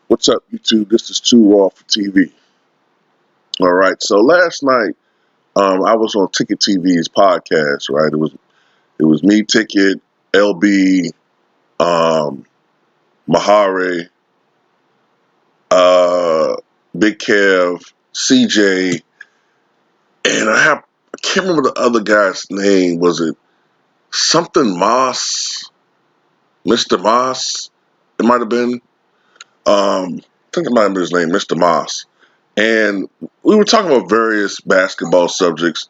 What's up, YouTube? This is Too Raw for TV. All right. So last night, I was on Ticket TV's podcast. Right. It was me, Ticket, LB, um, Mahare, uh, Big Kev, CJ, and I can't remember the other guy's name. Was it something Moss? Mr. Moss? It might have been. I think it might have been his name, Mr. Moss. And we were talking about various basketball subjects.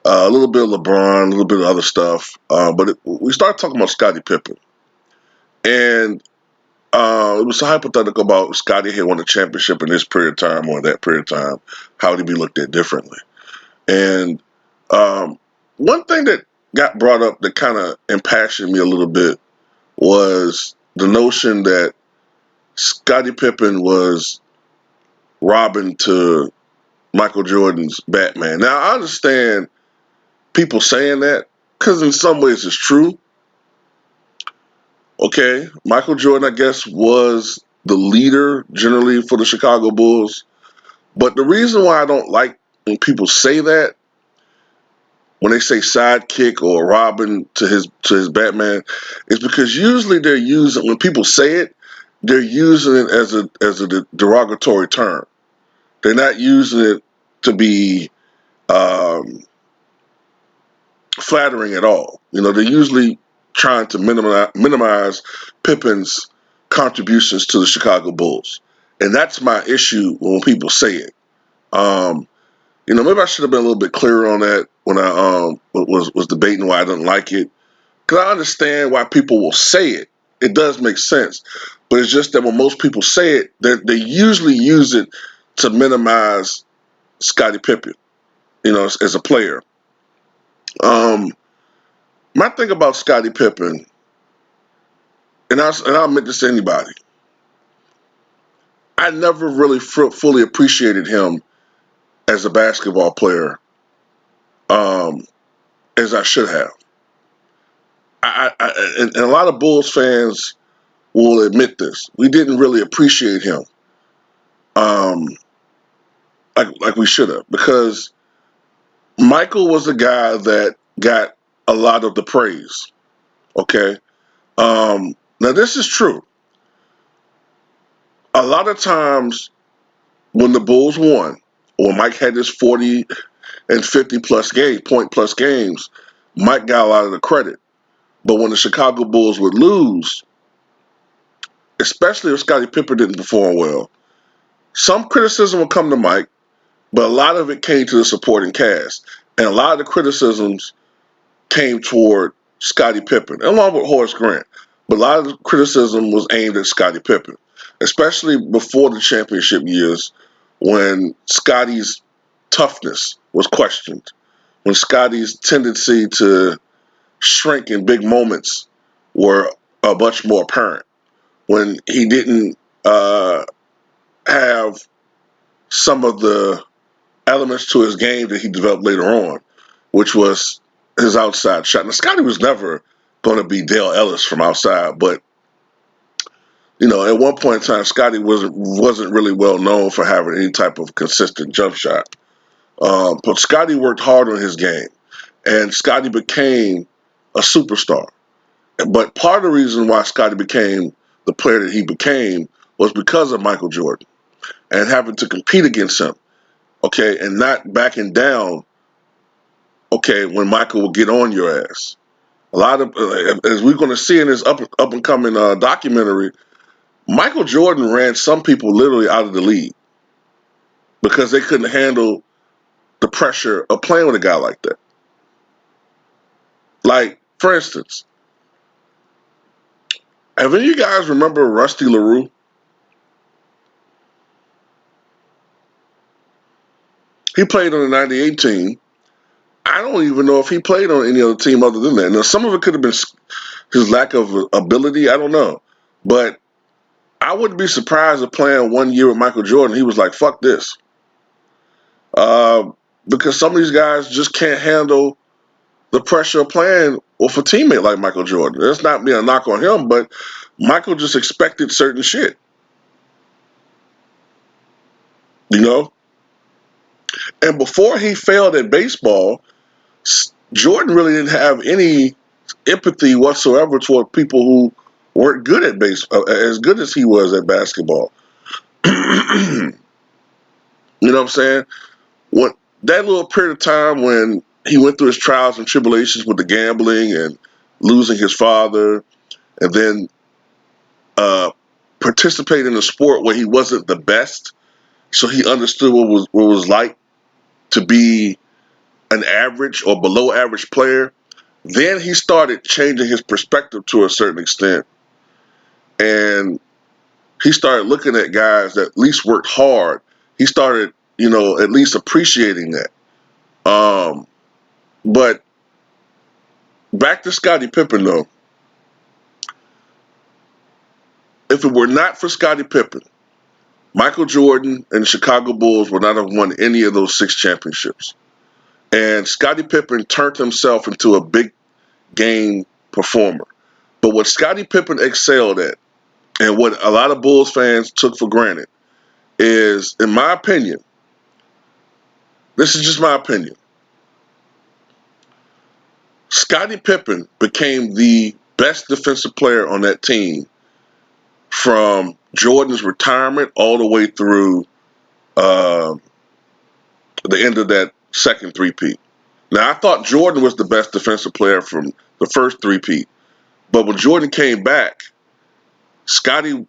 A little bit of LeBron, a little bit of other stuff, but we started talking about Scottie Pippen, and it was hypothetical about Scottie had won a championship in this period of time or that period of time. How would he be looked at differently? And um, one thing that got brought up that kind of impassioned me a little bit was the notion that Scottie Pippen was Robin to Michael Jordan's Batman. Now I understand people saying that because in some ways it's true. Okay, Michael Jordan, I guess, was the leader generally for the Chicago Bulls. But the reason why I don't like when people say that, when they say sidekick or Robin to his Batman, is because usually they're using when people say it, they're using it as a derogatory term. They're not using it to be um, flattering at all. They're usually trying to minimize Pippen's contributions to the Chicago Bulls, and that's my issue when people say it. Um, Maybe I should have been a little bit clearer on that when I was debating why I didn't like it, because I understand why people will say it. It does make sense, but it's just that when most people say it, they usually use it to minimize Scottie Pippen, as a player. Um, my thing about Scottie Pippen, and I'll admit this to anybody, I never really fully appreciated him as a basketball player, um, as I should have. And a lot of Bulls fans will admit this. We didn't really appreciate him, um, like we should have, because Michael was a guy that got a lot of the praise. Okay, now this is true. A lot of times when the Bulls won, or Mike had his 40 and 50 plus point plus games, Mike got a lot of the credit. But when the Chicago Bulls would lose, especially if Scottie Pippen didn't perform well, some criticism would come to Mike, but a lot of it came to the supporting cast. And a lot of the criticisms came toward Scottie Pippen, along with Horace Grant. But a lot of the criticism was aimed at Scottie Pippen, especially before the championship years when Scottie's toughness was questioned, when Scottie's tendency to shrink in big moments were much more apparent, when he didn't have some of the elements to his game that he developed later on, which was his outside shot. Now, Scottie was never going to be Dale Ellis from outside, but at one point in time, Scottie wasn't really well known for having any type of consistent jump shot. But Scottie worked hard on his game, and Scottie became a superstar. But part of the reason why Scottie became the player that he became was because of Michael Jordan and having to compete against him, okay, and not backing down, okay, when Michael will get on your ass. A lot of, as we're going to see in this up and coming documentary, Michael Jordan ran some people literally out of the league because they couldn't handle the pressure of playing with a guy like that. Like, for instance, have any of you guys remember Rusty LaRue? He played on the 98 team. I don't even know if he played on any other team other than that. Now, some of it could have been his lack of ability. I don't know. But I wouldn't be surprised if playing 1 year with Michael Jordan, he was like, fuck this. Uh, because some of these guys just can't handle the pressure of playing with a teammate like Michael Jordan. That's not being a knock on him, but Michael just expected certain shit. you know. And before he failed at baseball, Jordan really didn't have any empathy whatsoever toward people who weren't good at baseball, as good as he was at basketball. You know what I'm saying? When that little period of time when he went through his trials and tribulations with the gambling and losing his father, and then uh, participating in a sport where he wasn't the best, so he understood what was like to be an average or below average player. Then he started changing his perspective to a certain extent, and he started looking at guys that at least worked hard. He started, at least appreciating that. Um, but back to Scottie Pippen, though. If it were not for Scottie Pippen, Michael Jordan and the Chicago Bulls would not have won any of those 6 championships. And Scottie Pippen turned himself into a big game performer. But what Scottie Pippen excelled at, and what a lot of Bulls fans took for granted, is, in my opinion, this is just my opinion, Scottie Pippen became the best defensive player on that team from Jordan's retirement all the way through uh, the end of that second three-peat. Now, I thought Jordan was the best defensive player from the first three-peat, but when Jordan came back, Jordan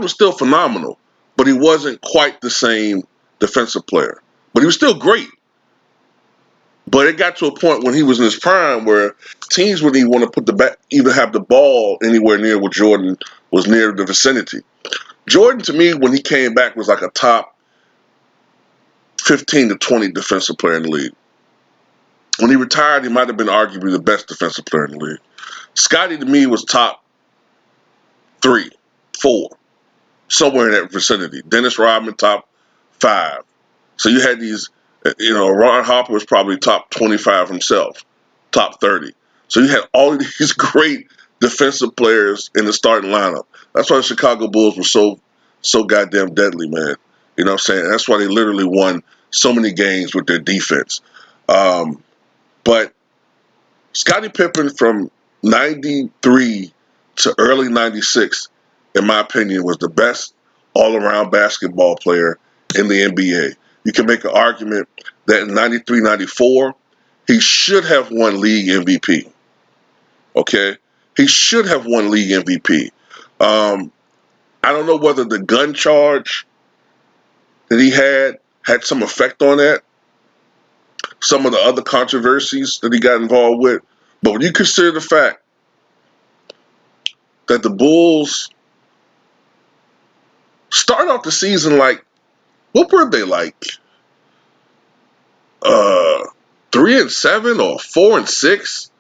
was still phenomenal, but he wasn't quite the same defensive player. But he was still great. But it got to a point when he was in his prime where teams wouldn't even want to even have the ball anywhere near where Jordan was near the vicinity. Jordan, to me, when he came back, was like a top 15 to 20 defensive player in the league. When he retired, he might have been arguably the best defensive player in the league. Scottie, to me, was top 3, 4, somewhere in that vicinity. Dennis Rodman, top 5. So you had these, Ron Harper was probably top 25 himself, top 30. So you had all of these great defensive players in the starting lineup. That's why the Chicago Bulls were so goddamn deadly, man. You know what I'm saying? That's why they literally won so many games with their defense. But Scottie Pippen from 93 to early 96, in my opinion, was the best all-around basketball player in the NBA. You can make an argument that in 93, 94, he should have won league MVP. Okay? He should have won league MVP. I don't know whether the gun charge that he had some effect on that, some of the other controversies that he got involved with. But when you consider the fact that the Bulls start off the season like, what were they like? 3-7 or 4-6?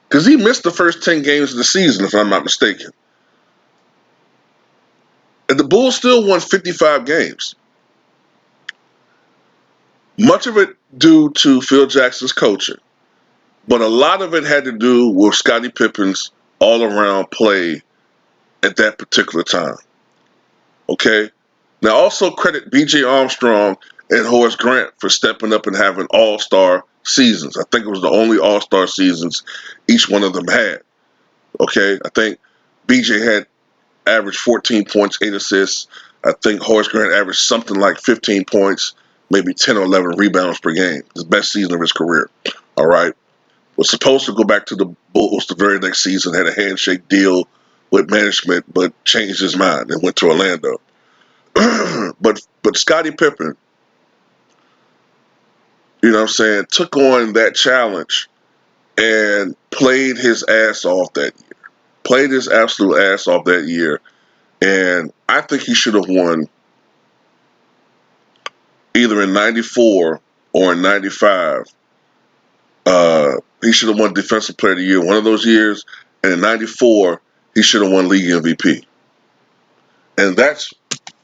Because he missed the first 10 games of the season, if I'm not mistaken. And the Bulls still won 55 games. Much of it due to Phil Jackson's coaching, but a lot of it had to do with Scottie Pippen's all-around play at that particular time. Okay? Now, also credit B.J. Armstrong and Horace Grant for stepping up and having all-star seasons. I think it was the only all-star seasons each one of them had. Okay? I think B.J. had averaged 14 points, 8 assists. I think Horace Grant averaged something like 15 points, maybe 10 or 11 rebounds per game. His best season of his career. All right? Was supposed to go back to the Bulls the very next season, had a handshake deal with management, but changed his mind and went to Orlando. but Scottie Pippen, you know what I'm saying, took on that challenge and played his ass off that year. Played his absolute ass off that year. And I think he should have won either in 94 or in 95. He should have won Defensive Player of the Year one of those years. And in 94, he should have won League MVP. And that's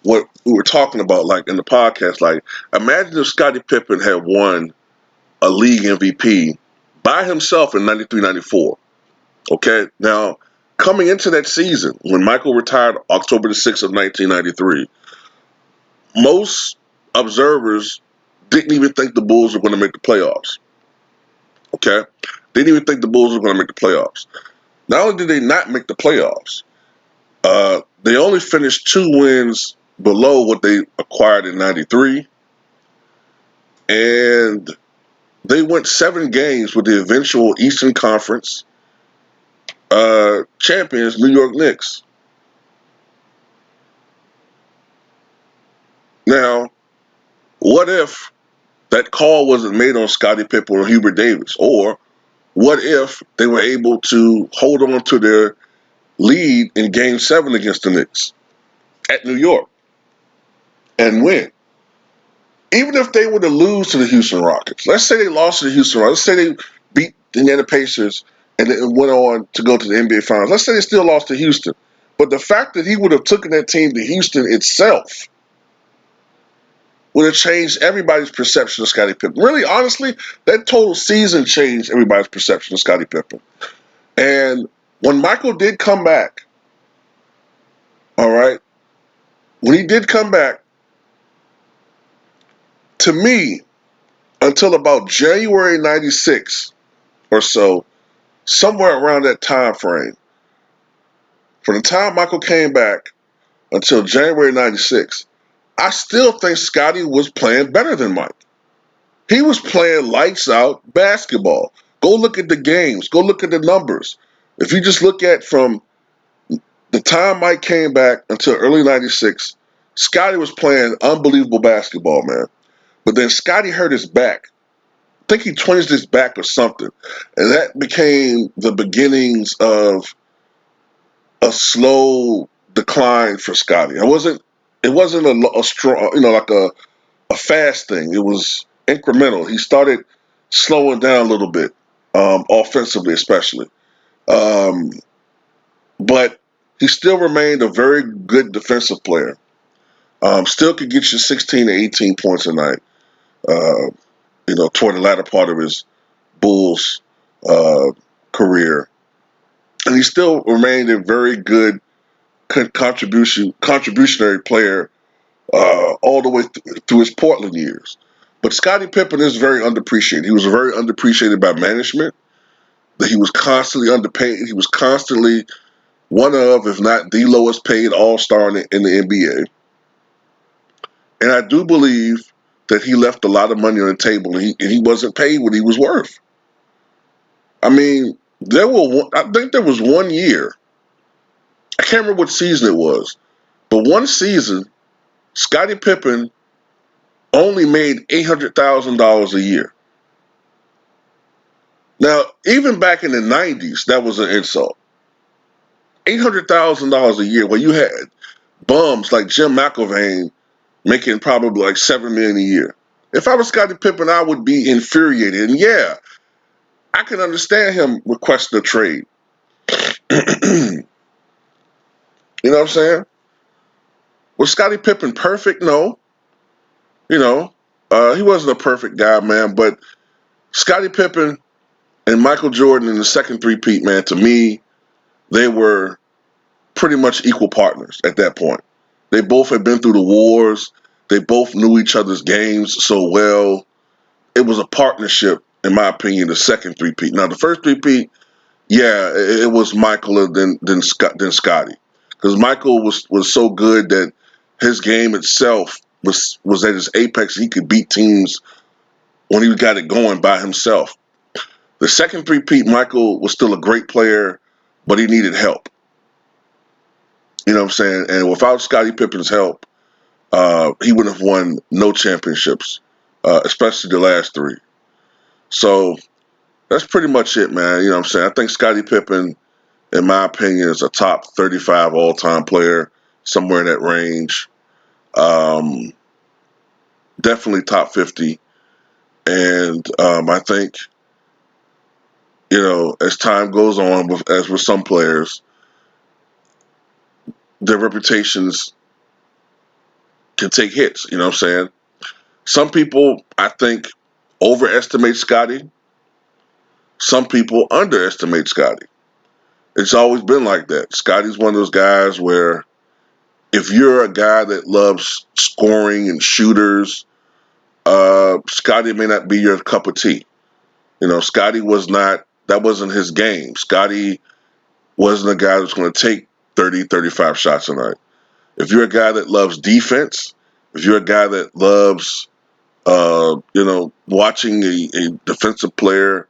what we were talking about, like, in the podcast. Like, imagine if Scottie Pippen had won a league MVP by himself in 93, 94. Okay? Now, coming into that season, when Michael retired October the 6th of 1993, most observers didn't even think the Bulls were going to make the playoffs. Okay? They didn't even think the Bulls were going to make the playoffs. Not only did they not make the playoffs, they only finished 2 wins below what they acquired in '93, and they went 7 games with the eventual Eastern Conference champions, New York Knicks. Now, what if that call wasn't made on Scottie Pippen or Hubert Davis? Or what if they were able to hold on to their lead in Game 7 against the Knicks at New York and win? Even if they were to lose to the Houston Rockets, let's say they lost to the Houston Rockets, let's say they beat the Indiana Pacers and then went on to go to the NBA Finals. Let's say they still lost to Houston. But the fact that he would have taken that team to Houston itself would have changed everybody's perception of Scottie Pippen. Really, honestly, that total season changed everybody's perception of Scottie Pippen. And when Michael did come back, all right, when he did come back, to me, until about January '96 or so, somewhere around that time frame, from the time Michael came back until January '96, I still think Scottie was playing better than Mike. He was playing lights out basketball. Go look at the games. Go look at the numbers. If you just look at from the time Mike came back until early '96, Scottie was playing unbelievable basketball, man. But then Scottie hurt his back. I think he twinged his back or something. And that became the beginnings of a slow decline for Scottie. It wasn't a strong, like a fast thing. It was incremental. He started slowing down a little bit, offensively especially. Um, but he still remained a very good defensive player. Still could get you 16 to 18 points a night, uh, toward the latter part of his Bulls uh, career. And he still remained a very good contributionary player all the way through his Portland years. But Scottie Pippen is very underappreciated. He was very underappreciated by management. That he was constantly underpaid. He was constantly one of, if not the lowest paid All-Star in the NBA. And I do believe that he left a lot of money on the table, and he wasn't paid what he was worth. I mean, I think there was one year. I can't remember what season it was, but one season, Scottie Pippen only made $800,000 a year. Now, even back in the '90s, that was an insult. $800,000 a year, where you had bums like Jim McIlvaine making probably like $7 million a year. If I was Scottie Pippen, I would be infuriated. And yeah, I can understand him requesting a trade. You know what I'm saying? Was Scottie Pippen perfect? No. He wasn't a perfect guy, man. But Scottie Pippen and Michael Jordan in the second three-peat, man, to me, they were pretty much equal partners at that point. They both had been through the wars. They both knew each other's games so well. It was a partnership, in my opinion, the second three-peat. Now, the first three-peat, yeah, it was Michael and then Scottie. Because Michael was so good that his game itself was at his apex. He could beat teams when he got it going by himself. The second three-peat, Michael was still a great player, but he needed help. You know what I'm saying? And without Scottie Pippen's help, he would have won no championships, especially the last 3. So that's pretty much it, man. You know what I'm saying? I think Scottie Pippen, in my opinion, is a top 35 all-time player, somewhere in that range. Um, Definitely top 50. And I think, as time goes on, as with some players, their reputations can take hits. You know what I'm saying? Some people, I think, overestimate Scottie. Some people underestimate Scottie. It's always been like that. Scottie's one of those guys where if you're a guy that loves scoring and shooters, Scottie may not be your cup of tea. Scottie that wasn't his game. Scottie wasn't a guy that's going to take 30, 35 shots a night. If you're a guy that loves defense, if you're a guy that loves, watching a defensive player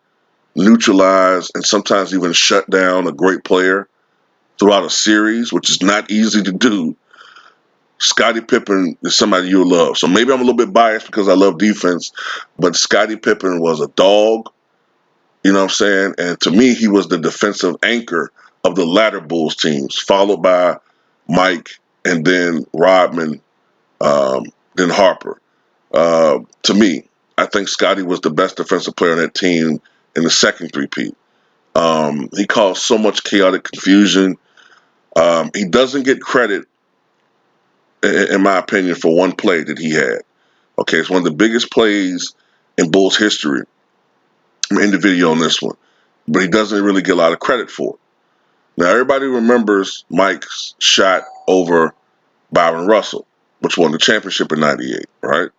neutralize and sometimes even shut down a great player throughout a series, which is not easy to do, Scottie Pippen is somebody you'll love. So maybe I'm a little bit biased because I love defense, but Scottie Pippen was a dog, you know what I'm saying? And to me, he was the defensive anchor of the latter Bulls teams, followed by Mike and then Rodman, then Harper. To me, I think Scottie was the best defensive player on that team in the second three-peat. He caused so much chaotic confusion. He doesn't get credit, in my opinion, for one play that he had. Okay, it's one of the biggest plays in Bulls history. I'm in the video on this one, but he doesn't really get a lot of credit for it. Now, everybody remembers Mike's shot over Byron Russell, which won the championship in '98, right?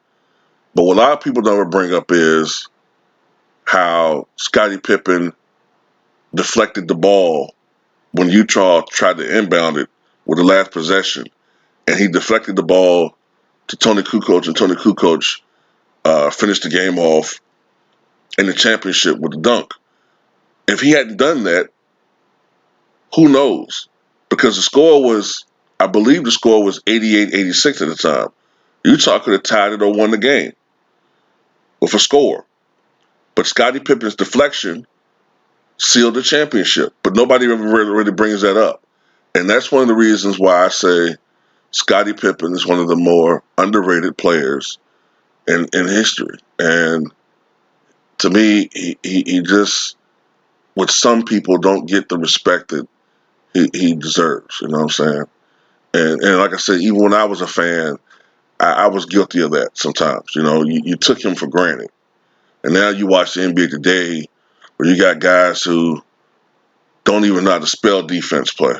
But what a lot of people never bring up is how Scottie Pippen deflected the ball when Utah tried to inbound it with the last possession, and he deflected the ball to Tony Kukoc, and Tony Kukoc finished the game off in the championship with a dunk. If he hadn't done that, who knows? Because I believe the score was 88-86 at the time. Utah could have tied it or won the game with a score. But Scottie Pippen's deflection sealed the championship. But nobody ever really brings that up. And that's one of the reasons why I say Scottie Pippen is one of the more underrated players in history. And to me, he just, with some people, don't get the respect that he deserves. You know what I'm saying? And like I said, even when I was a fan, I was guilty of that sometimes. You took him for granted. And now you watch the NBA today where you got guys who don't even know how to spell defense play.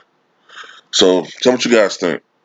So tell me what you guys think.